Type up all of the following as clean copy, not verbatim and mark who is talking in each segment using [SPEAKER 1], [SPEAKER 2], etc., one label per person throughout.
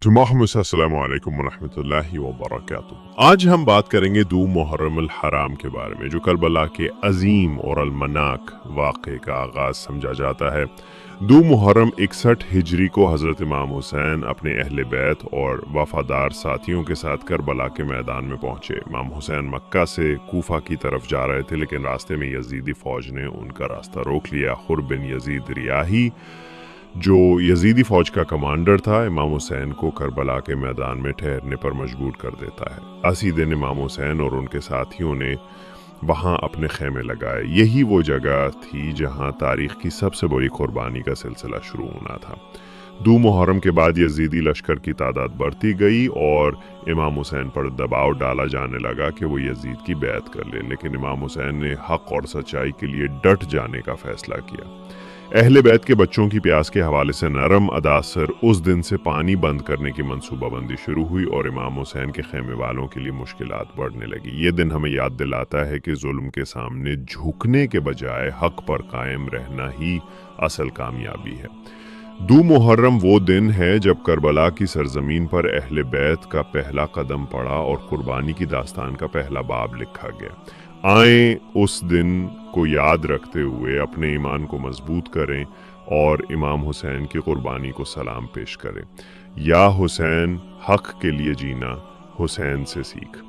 [SPEAKER 1] अस्सलाम वालेकुम वरहमतुल्लाहि वबरकातुह। आज हम बात करेंगे दो मुहर्रम अल हराम के बारे में, जो करबला के अजीम और अलमनाक वाक़े का आगाज़ समझा जाता है। दो मुहर्रम 61 हिजरी को हज़रत इमाम हुसैन अपने अहले बैत और वफ़ादार साथियों के साथ करबला के मैदान में पहुँचे। इमाम हुसैन मक्का से कूफा की तरफ जा रहे थे, लेकिन रास्ते में यजीदी फ़ौज ने उनका रास्ता रोक लिया। खुर बिन यजीद रियाही, जो यजीदी फ़ौज का कमांडर था, इमाम हुसैन को करबला के मैदान में ठहरने पर मजबूर कर देता है। 80 दिन इमाम हुसैन और उनके साथियों ने वहाँ अपने खेमे लगाए। यही वो जगह थी जहाँ तारीख की सबसे बड़ी कुर्बानी का सिलसिला शुरू होना था। दो मुहर्रम के बाद यजीदी लश्कर की तादाद बढ़ती गई और इमाम हुसैन पर दबाव डाला जाने लगा कि वो यजीद की बैत कर ले, लेकिन इमाम हुसैन ने हक और सच्चाई के लिए डट जाने का फैसला किया। अहले बैत के बच्चों की प्यास के हवाले से नरम अदासर उस दिन से पानी बंद करने की मंसूबाबंदी शुरू हुई और इमाम हुसैन के खेमे वालों के लिए मुश्किलात बढ़ने लगी। ये दिन हमें याद दिलाता है कि जुल्म के सामने झुकने के बजाय हक पर कायम रहना ही असल कामयाबी है। दो मुहर्रम वो दिन है जब करबला की सरजमीन पर अहले बैत का पहला कदम पड़ा और कुर्बानी की दास्तान का पहला बाब लिखा गया। आए उस दिन को याद रखते हुए अपने ईमान को मजबूत करें और इमाम हुसैन की कुर्बानी को सलाम पेश करें। या हुसैन, हक के लिए जीना, हुसैन से सीख।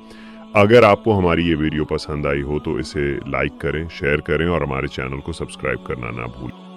[SPEAKER 1] अगर आपको हमारी ये वीडियो पसंद आई हो तो इसे लाइक करें, शेयर करें और हमारे चैनल को सब्सक्राइब करना ना भूलें।